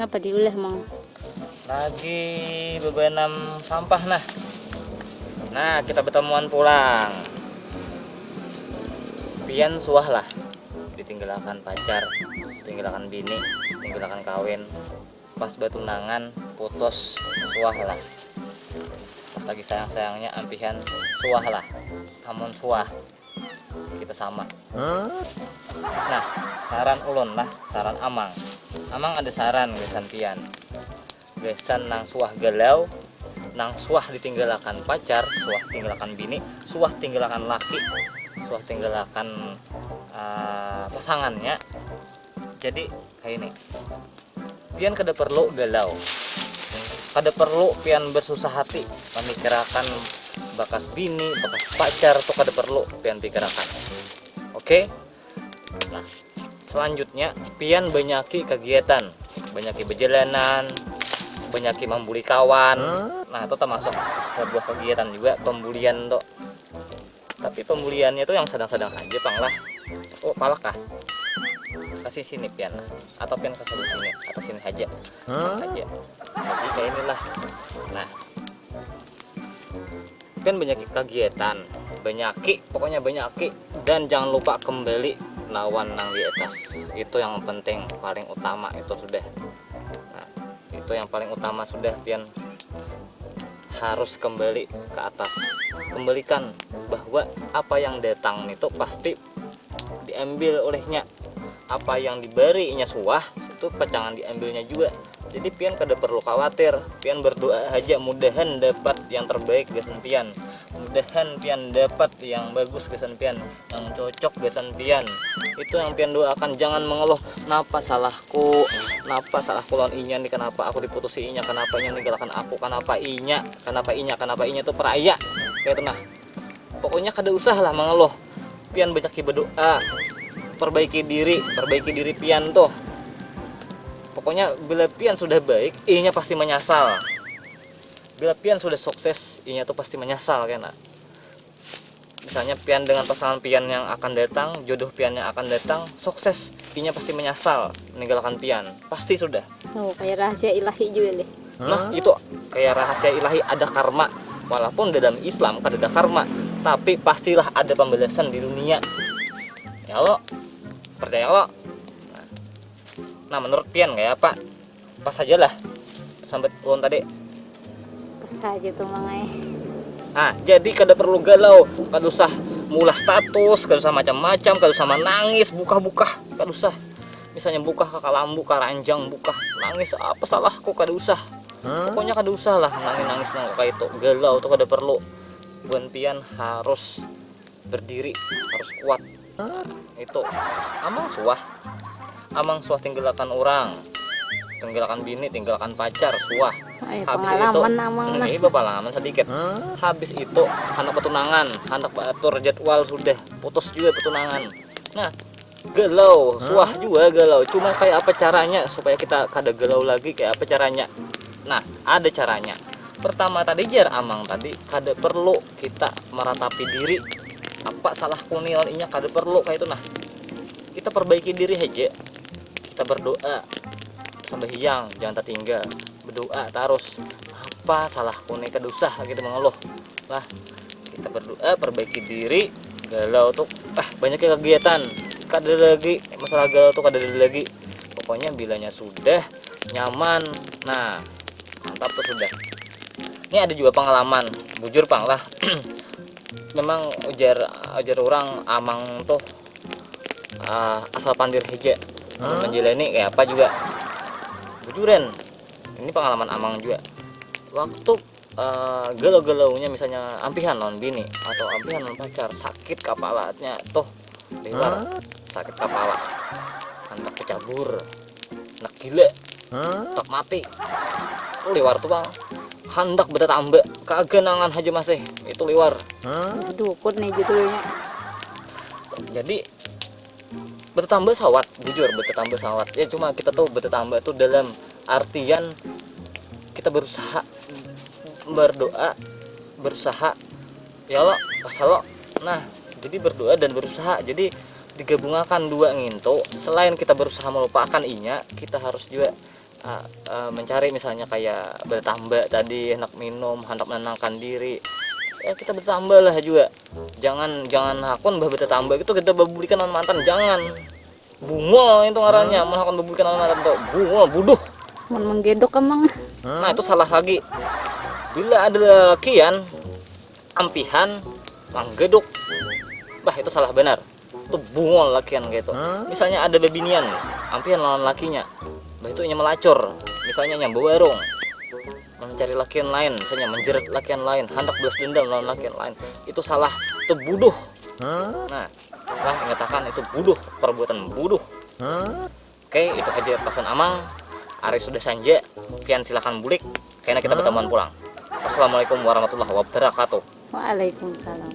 Ngapa diulah mang? Lagi bebenam sampah nah. Nah, kita bertemuan pulang. Pian suah lah. Ditinggalkan pacar, tinggalkan bini, tinggalkan kawin. Pas batunangan putus suah lah. Pas lagi sayang-sayangnya ampihan suah lah. Amun suah kita sama. Nah, saran ulun lah, saran amang. Amang ada saran gesan pian. Gesan nang suah galau, nang suah ditinggalkan pacar, suah tinggalkan bini, suah tinggalkan laki, suah tinggalkan pasangannya. Jadi kayak ini. Pian kada perlu galau. Kada perlu pian bersusah hati memikirkan bakas bini, bakas pacar tuh kada perlu pian pikirkan. Oke? Nah, selanjutnya pian banyaki kegiatan, banyaki berjalanan, banyaki membuli kawan. Nah, itu termasuk sebuah kegiatan juga pembulian tuh. Tapi pembuliannya tuh yang sedang-sedang aja pang lah. Oh, palak kah? Kasih sini pian lah. Atau pian kasih sini atau sini aja. Aja. Jadi kayak inilah. Nah, pian banyaki kegiatan, banyaki, pokoknya banyaki, dan jangan lupa kembali lawan nang di atas. Itu yang penting, paling utama itu sudah. Nah, itu yang paling utama sudah pian harus kembali ke atas. Kembalikan bahwa apa yang datang itu pasti diambil olehnya. Apa yang diberinya suah itu pecangan diambilnya juga. Jadi pian kada perlu khawatir, pian berdoa aja mudahan dapat yang terbaik gesan pian. Mudahan pian dapat yang bagus gesan pian, yang cocok gesan pian. Itu yang pian doakan, jangan mengeluh napa salahku lawan inya nih, kenapa aku diputusi inya, kenapa inya ninggalkan aku, kenapa inya itu peraya. Kayak itu nah. Pokoknya kada usah lah mengeluh. Pian banyak berdoa, perbaiki diri pian tuh. Pokoknya bila pian sudah baik, inya pasti menyesal. Bila pian sudah sukses, inya tuh pasti menyesal kena. Misalnya pian dengan pasangan pian yang akan datang, jodoh pian yang akan datang, sukses, inya pasti menyesal meninggalkan pian. Pasti sudah. Oh, kayak rahasia ilahi juga deh. Nah, itu kayak rahasia ilahi, ada karma. Walaupun dalam Islam kada ada karma, tapi pastilah ada pembalasan di dunia. Ya lo, percaya lo. Nah, menurut pian kayak apa? Pas aja lah sampai ulun tadi. Pas aja tuh mangai. Nah, jadi kada perlu galau, kada usah mulah status, kada usah macam-macam, kada usah menangis, buka-buka, kada usah. Misalnya buka ke kalambu, ke ranjang, buka, nangis apa salahku, kada usah. Pokoknya kada usah lah nangis-nangis nang kayak itu. Galau tuh kada perlu. Buan pian harus berdiri, harus kuat. Itu amang suah tinggalkan orang, tinggalkan bini, tinggalkan pacar, suah. Habis itu pengalaman sedikit. Habis itu hendak petunangan, hendak atur jadwal, sudah putus juga petunangan. Nah, galau, suah juga galau. Cuma kayak apa caranya supaya kita kada galau lagi, kayak apa caranya? Nah, ada caranya. Pertama tadi jar amang tadi, kada perlu kita meratapi diri. Apa salahku nih inya, kada perlu kayak itu nah. Kita perbaiki diri aja. Kita berdoa sembahyang, jangan tertinggal, berdoa terus. Apa salahku nih, kada usah gitu mengeluh lah. Kita berdoa, perbaiki diri. Galau tuh banyak kegiatan, kada lagi masalah galau tuh, kada lagi. Pokoknya bilanya sudah nyaman, nah mantap tuh sudah. Ini ada juga pengalaman bujur pang lah. Memang ujar orang amang tuh asal pandir hija menjalani kayak apa juga bujuran. Ini pengalaman amang juga. Waktu galau-galaunya misalnya ampihan lawan bini atau ampihan lawan pacar, sakit kepalanya tuh liwar, sakit kepala, hendak kecabur, hendak gila, tak mati tuh liwar tuh bang. Hendak bertambah kegenangan aja masih itu liwar. Dukun nih judulnya. Jadi bertambah sawat, jujur bertambah sawat ya. Cuma kita tuh bertambah tuh dalam artian kita berusaha berdoa, berusaha ya lo pasal lo. Nah, jadi berdoa dan berusaha, jadi digabungkan dua ngintu. Selain kita berusaha melupakan inya, kita harus juga mencari misalnya kayak bertambah tadi, hendak minum, hendak menenangkan diri, ya kita bertambah lah juga. Jangan hakun bah bertambah itu kita babulikan mantan, jangan bunga itu ngarannya. Mun hakun babulikan mantan tuh bunga buduh, Mun menggedok emang. nah itu salah lagi. Bila ada lakian ampihan manggeduk, bah itu salah benar, itu bunga lakian gitu. Misalnya ada bebinian ampihan lawan lakinya, bah itu nya melacur, misalnya nyambo warung mencari lakian lain, misalnya menjerat lakian lain, hendak balas dendam lawan lakian lain, itu salah, itu buduh. Nah lah mengatakan itu buduh, perbuatan buduh. Oke, itu aja pesan Amang. Hari sudah sanja, pian silakan bulik, karena kita bertemuan pulang. Assalamualaikum warahmatullahi wabarakatuh. Waalaikumsalam.